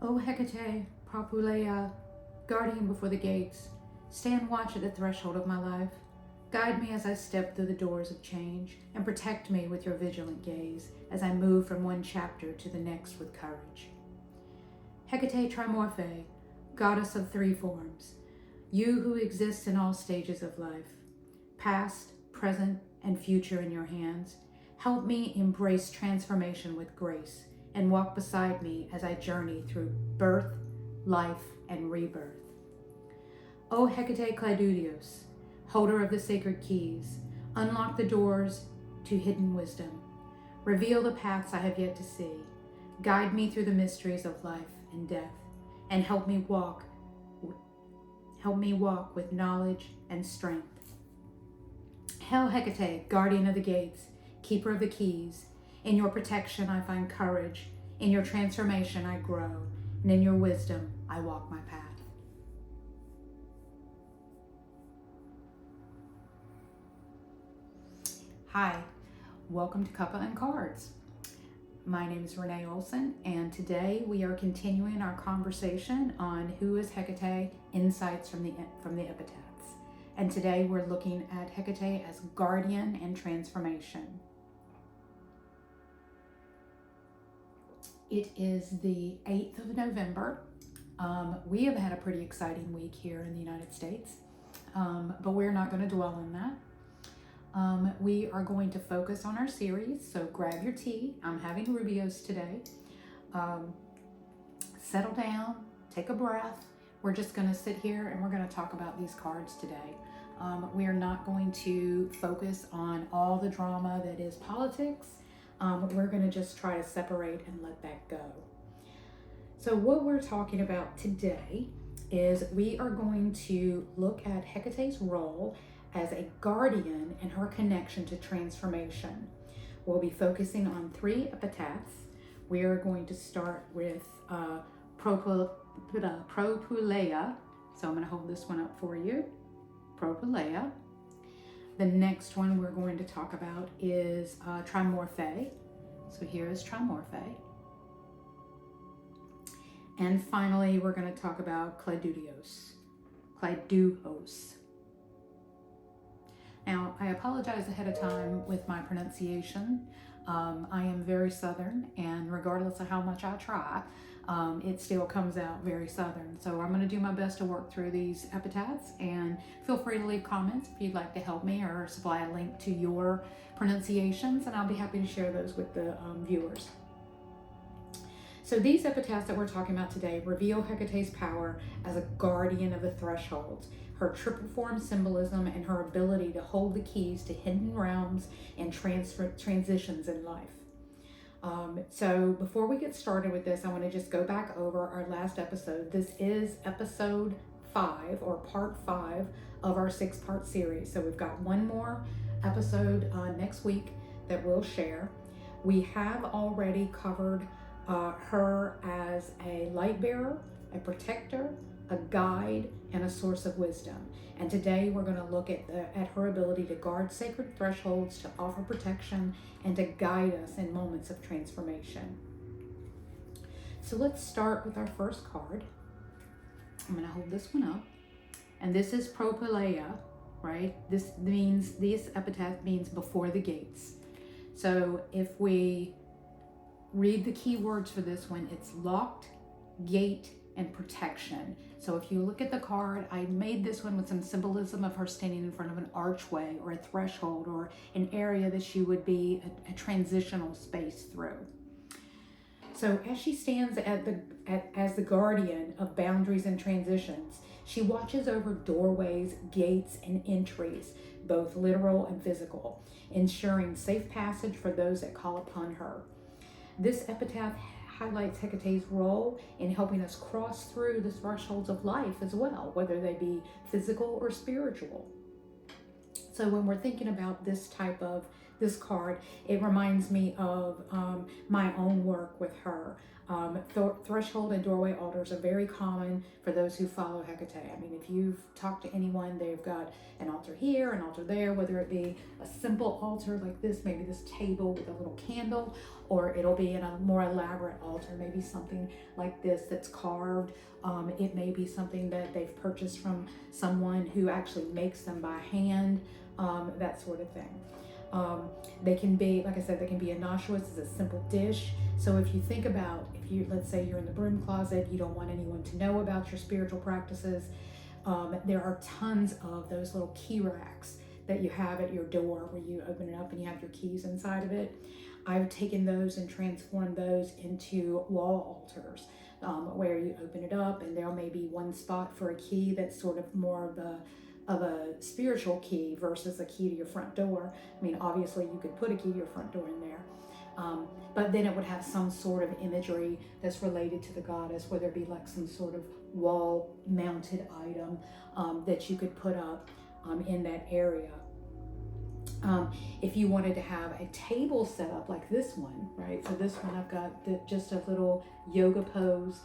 O Hecate Propulaia, guardian before the gates, stand watch at the threshold of my life. Guide me as I step through the doors of change, and protect me with your vigilant gaze as I move from one chapter to the next with courage. Hecate Trimorphe, goddess of three forms, you who exist in all stages of life, past, present, and future in your hands, help me embrace transformation with grace and walk beside me as I journey through birth, life, and rebirth. O Hecate Klêidouchos, holder of the sacred keys, unlock the doors to hidden wisdom. Reveal the paths I have yet to see. Guide me through the mysteries of life and death, and help me walk with knowledge and strength. Hail Hecate, guardian of the gates, keeper of the keys. In your protection I find courage, in your transformation I grow, and in your wisdom I walk my path. Hi, welcome to Cuppa and Cards. My name is Renee Olson, and today we are continuing our conversation on who is Hecate, insights from the Epithets. And today we're looking at Hecate as guardian and transformation. It is the 8th of November. We have had a pretty exciting week here in the United States, but we're not going to dwell on that. We are going to focus on our series, so grab your tea. I'm having Rubios today. Settle down, take a breath. We're just going to sit here and we're going to talk about these cards today. We are not going to focus on all the drama that is politics. We're going to just try to separate and let that go. So what we're talking about today is we are going to look at Hecate's role as a guardian and her connection to transformation. We'll be focusing on three epithets. We are going to start with proh-pu-LAI-ah. So I'm going to hold this one up for you. Proh-pu-LAI-ah. The next one we're going to talk about is Trimorphe. So here is Trimorphe. And finally, we're going to talk about Klêidouchos. Now, I apologize ahead of time with my pronunciation. I am very Southern, and regardless of how much I try, it still comes out very Southern. So I'm going to do my best to work through these epithets, and feel free to leave comments if you'd like to help me or supply a link to your pronunciations, and I'll be happy to share those with the viewers. So these epithets that we're talking about today reveal Hecate's power as a guardian of the thresholds, her triple form symbolism, and her ability to hold the keys to hidden realms and transitions in life. So before we get started with this, I want to just go back over our last episode. This is episode 5 or part 5 of our 6-part series. So we've got one more episode next week that we'll share. We have already covered her as a light bearer, a protector, a guide, and a source of wisdom. And today we're going to look at her ability to guard sacred thresholds, to offer protection, and to guide us in moments of transformation. So let's start with our first card. I'm going to hold this one up. And this is proh-pu-LAI-ah, right? This epithet means before the gates. So if we read the key words for this one, it's locked, gate, and protection. So if you look at the card, I made this one with some symbolism of her standing in front of an archway or a threshold or an area that she would be a transitional space through. So as she stands as the guardian of boundaries and transitions, she watches over doorways, gates, and entries, both literal and physical, ensuring safe passage for those that call upon her. This epithet highlights Hecate's role in helping us cross through the thresholds of life as well, whether they be physical or spiritual. So when we're thinking about this type of this card, it reminds me of my own work with her. Threshold and doorway altars are very common for those who follow Hecate. I mean, if you've talked to anyone, they've got an altar here, an altar there, whether it be a simple altar like this, maybe this table with a little candle, or it'll be in a more elaborate altar, maybe something like this that's carved. It may be something that they've purchased from someone who actually makes them by hand, that sort of thing. They can be, like I said, they can be innocuous as a simple dish. So if you think about, let's say you're in the broom closet, you don't want anyone to know about your spiritual practices, there are tons of those little key racks that you have at your door where you open it up and you have your keys inside of it. I've taken those and transformed those into wall altars, where you open it up and there may be one spot for a key that's sort of more of a spiritual key versus a key to your front door. I mean, obviously you could put a key to your front door in there, but then it would have some sort of imagery that's related to the goddess, whether it be like some sort of wall mounted item that you could put up in that area. If you wanted to have a table set up like this one, right? So this one, I've got just a little yoga pose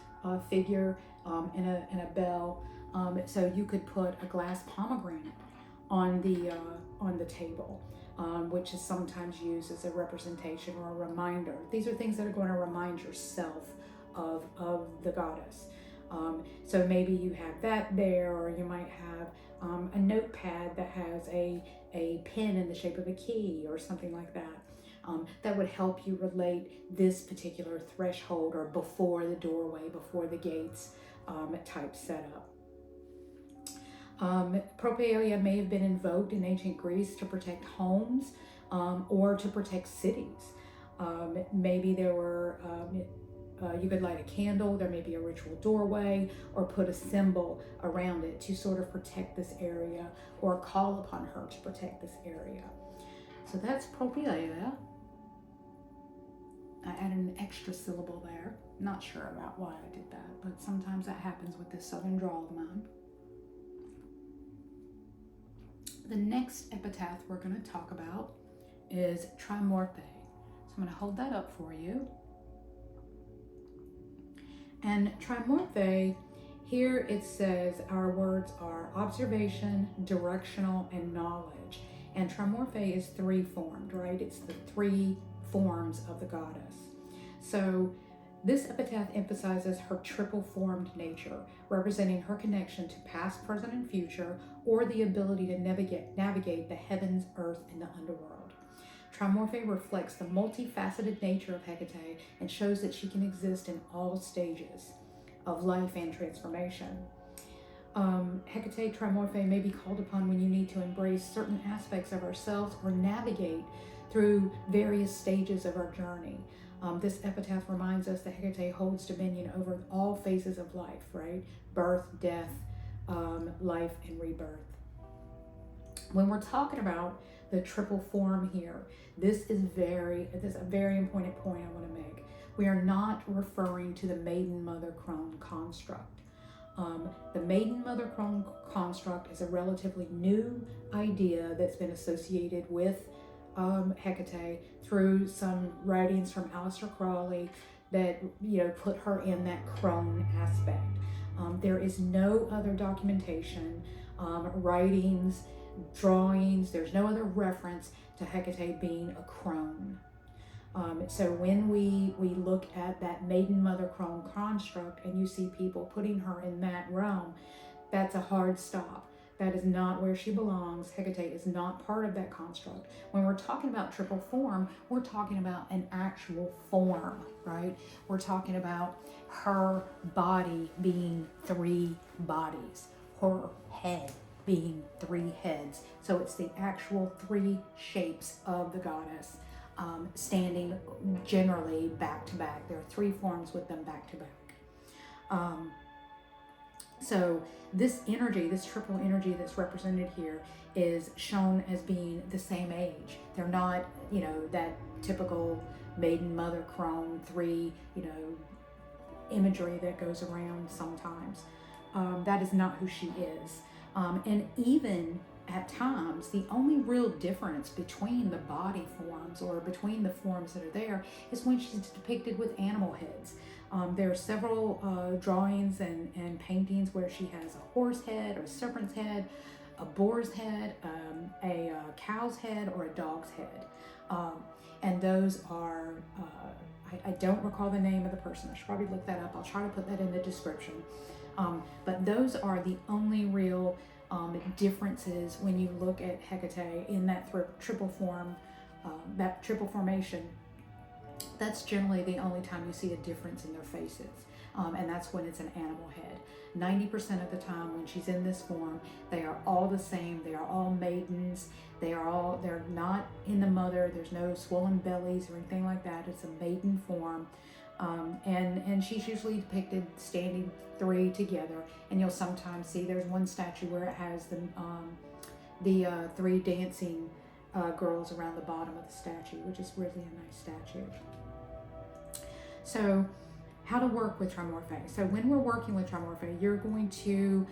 figure and a bell. So you could put a glass pomegranate on the table, which is sometimes used as a representation or a reminder. These are things that are going to remind yourself of the goddess. So maybe you have that there, or you might have a notepad that has a pen in the shape of a key or something like that. That would help you relate this particular threshold, or before the doorway, before the gates type setup. Propulaia may have been invoked in ancient Greece to protect homes or to protect cities. Maybe there were, you could light a candle, there may be a ritual doorway, or put a symbol around it to sort of protect this area, or call upon her to protect this area. So that's Propulaia. I added an extra syllable there. Not sure about why I did that, but sometimes that happens with this southern drawl of mine. The next epitaph we're going to talk about is Trimorphe. So I'm going to hold that up for you. And Trimorphe, here it says our words are observation, directional, and knowledge. And Trimorphe is three-formed, right? It's the three forms of the goddess. So this epitaph emphasizes her triple-formed nature, representing her connection to past, present, and future, or the ability to navigate the heavens, earth, and the underworld. Trimorphe reflects the multifaceted nature of Hecate and shows that she can exist in all stages of life and transformation. Hecate Trimorphe may be called upon when you need to embrace certain aspects of ourselves or navigate through various stages of our journey. This epitaph reminds us that Hecate holds dominion over all phases of life, right? Birth, death, life, and rebirth. When we're talking about the triple form here, this is a very important point I want to make. We are not referring to the maiden mother crone construct. The maiden mother crone construct is a relatively new idea that's been associated with Hecate through some writings from Aleister Crowley that put her in that crone aspect. There is no other documentation, writings, drawings. There's no other reference to Hecate being a crone. So when we look at that maiden mother crone construct and you see people putting her in that realm, that's a hard stop. That is not where she belongs. Hecate is not part of that construct. When we're talking about triple form, we're talking about an actual form, right? We're talking about her body being three bodies, her head being three heads. So it's the actual three shapes of the goddess, standing generally back to back. There are three forms with them back to back. So this energy, this triple energy that's represented here, is shown as being the same age. They're not, that typical maiden mother crone three, imagery that goes around sometimes. That is not who she is. And even at times, the only real difference between the body forms or between the forms that are there is when she's depicted with animal heads. There are several drawings and paintings where she has a horse head or a serpent's head, a boar's head, a cow's head, or a dog's head. And those are, I don't recall the name of the person. I should probably look that up. I'll try to put that in the description. But those are the only real differences when you look at Hecate in that triple form, that triple formation. That's generally the only time you see a difference in their faces, and that's when it's an animal head. 90% of the time when she's in this form, they are all the same. They are all maidens. They're not in the mother. There's no swollen bellies or anything like that. It's a maiden form. And she's usually depicted standing three together, and you'll sometimes see there's one statue where it has the three dancing girls around the bottom of the statue, which is really a nice statue. So how to work with Trimorphe. So when we're working with Trimorphe, you're going to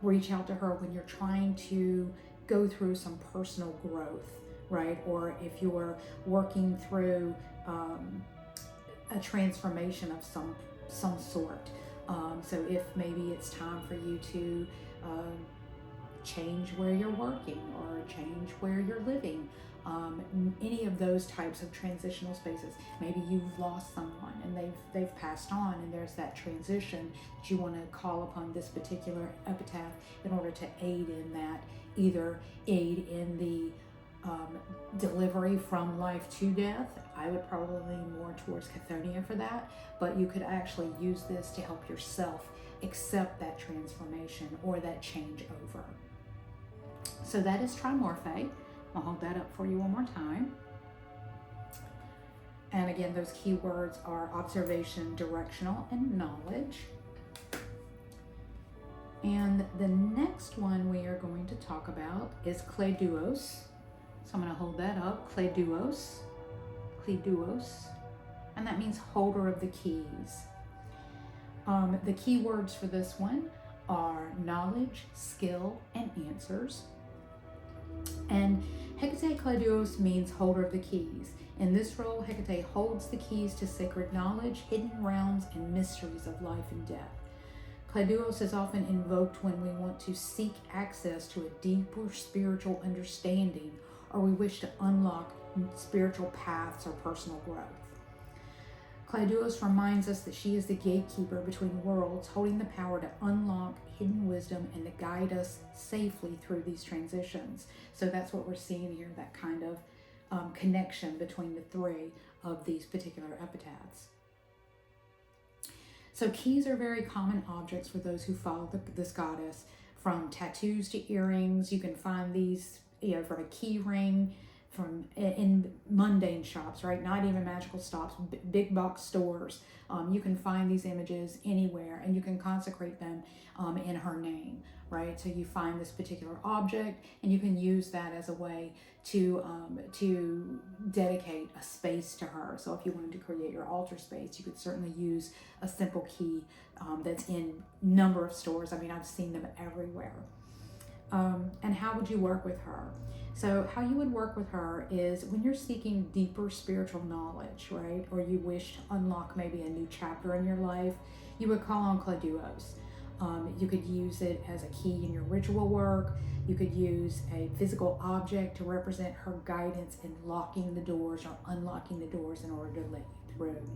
reach out to her when you're trying to go through some personal growth, right? Or if you're working through a transformation of some sort. So if maybe it's time for you to change where you're working or change where you're living, any of those types of transitional spaces. Maybe you've lost someone and they've passed on, and there's that transition that you want to call upon this particular epitaph in order to aid in that, either aid in the delivery from life to death. I would probably lean more towards Chthoniya for that, but you could actually use this to help yourself accept that transformation or that changeover. So that is Trimorphe. I'll hold that up for you one more time. And again, those keywords are observation, directional, and knowledge. And the next one we are going to talk about is Klêidouchos. So I'm going to hold that up, Klêidouchos, Klêidouchos, and that means holder of the keys. The key words for this one are knowledge, skill, and answers. And Hecate Klêidouchos means holder of the keys. In this role, Hecate holds the keys to sacred knowledge, hidden realms, and mysteries of life and death. Klêidouchos is often invoked when we want to seek access to a deeper spiritual understanding, or we wish to unlock spiritual paths or personal growth. Klêidouchos reminds us that she is the gatekeeper between worlds, holding the power to unlock hidden wisdom and to guide us safely through these transitions. So that's what we're seeing here, that kind of connection between the three of these particular epithets. So keys are very common objects for those who follow this goddess, from tattoos to earrings. You can find these, from a key ring, from in mundane shops, right? Not even magical stops, big box stores. You can find these images anywhere, and you can consecrate them in her name, right? So you find this particular object, and you can use that as a way to dedicate a space to her. So if you wanted to create your altar space, you could certainly use a simple key that's in a number of stores. I mean, I've seen them everywhere. And how would you work with her? So how you would work with her is when you're seeking deeper spiritual knowledge, right? Or you wish to unlock maybe a new chapter in your life, you would call on Klêidouchos. You could use it as a key in your ritual work. You could use a physical object to represent her guidance in locking the doors or unlocking the doors in order to let you through.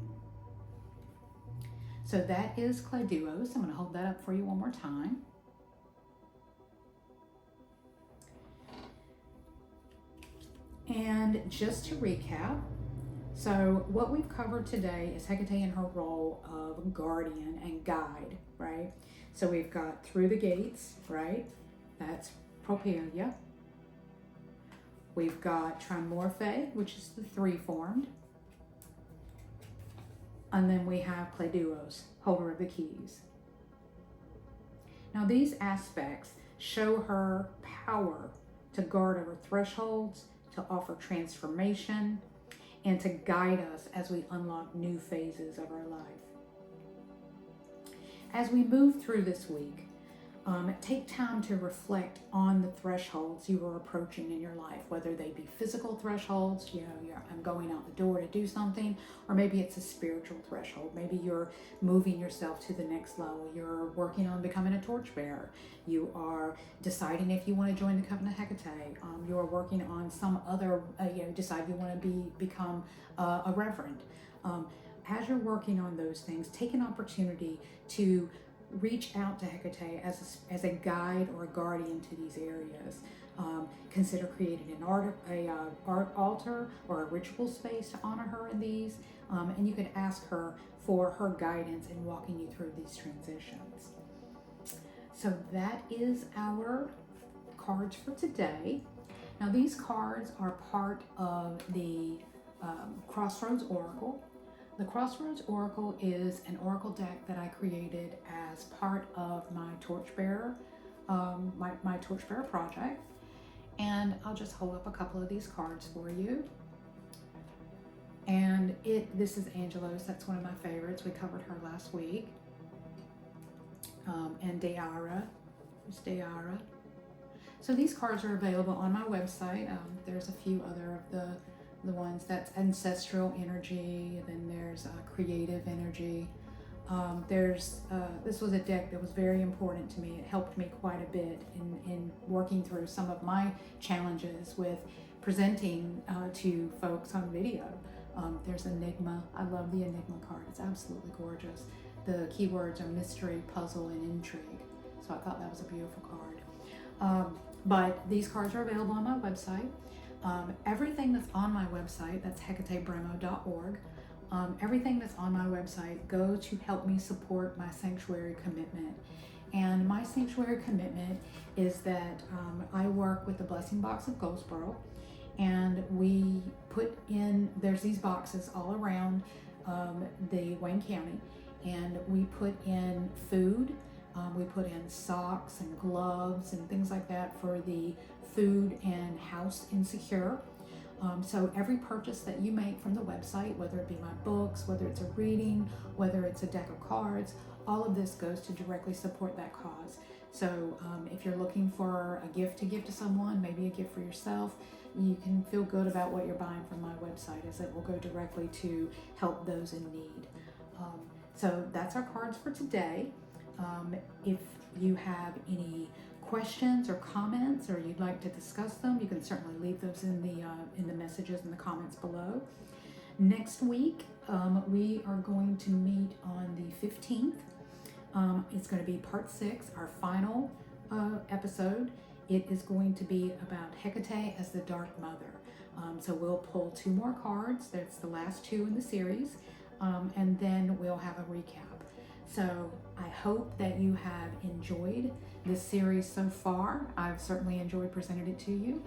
So that is Klêidouchos. I'm going to hold that up for you one more time. And just to recap, so what we've covered today is Hecate in her role of guardian and guide, right? So we've got through the gates, right? That's proh-pu-LAI-ah. We've got Trimorphe, which is the three-formed. And then we have Klêidouchos, holder of the keys. Now these aspects show her power to guard over thresholds, to offer transformation, and to guide us as we unlock new phases of our life. As we move through this week, Take time to reflect on the thresholds you are approaching in your life, whether they be physical thresholds, I'm going out the door to do something, or maybe it's a spiritual threshold. Maybe you're moving yourself to the next level. You're working on becoming a torchbearer. You are deciding if you want to join the Covenant of Hecate. You're working on some other, decide you want to become a reverend. As you're working on those things, take an opportunity to reach out to Hecate as a guide or a guardian to these areas. Consider creating an art altar or a ritual space to honor her in these, and you could ask her for her guidance in walking you through these transitions. So that is our cards for today. Now these cards are part of the Crossroads Oracle. The Crossroads Oracle is an oracle deck that I created as part of my Torchbearer, my Torchbearer project. And I'll just hold up a couple of these cards for you. And this is Angelos. That's one of my favorites. We covered her last week. And Dayara. There's Dayara. So these cards are available on my website. There's a few other of the ones. That's ancestral energy, then there's creative energy. This was a deck that was very important to me. It helped me quite a bit in working through some of my challenges with presenting to folks on video. There's Enigma. I love the Enigma card. It's absolutely gorgeous. The keywords are mystery, puzzle, and intrigue. So I thought that was a beautiful card. But these cards are available on my website. Everything that's on my website, that's hecatebremo.org, everything that's on my website goes to help me support my sanctuary commitment. And my sanctuary commitment is that I work with the Blessing Box of Goldsboro, and we put in, there's these boxes all around the Wayne County, and we put in food, we put in socks and gloves and things like that for the food and house insecure. So every purchase that you make from the website, whether it be my books, whether it's a reading, whether it's a deck of cards, all of this goes to directly support that cause. So if you're looking for a gift to give to someone, maybe a gift for yourself, you can feel good about what you're buying from my website, as it will go directly to help those in need. So that's our cards for today. If you have any questions or comments, or you'd like to discuss them, you can certainly leave those in the messages and the comments below. Next week, we are going to meet on the 15th. It's going to be part 6, our final episode. It is going to be about Hecate as the Dark Mother. So we'll pull 2 more cards. That's the last 2 in the series, and then we'll have a recap. So I hope that you have enjoyed this series so far. I've certainly enjoyed presenting it to you.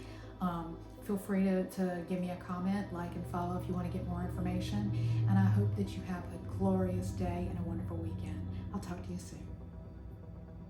Feel free to give me a comment, like and follow if you want to get more information. And I hope that you have a glorious day and a wonderful weekend. I'll talk to you soon.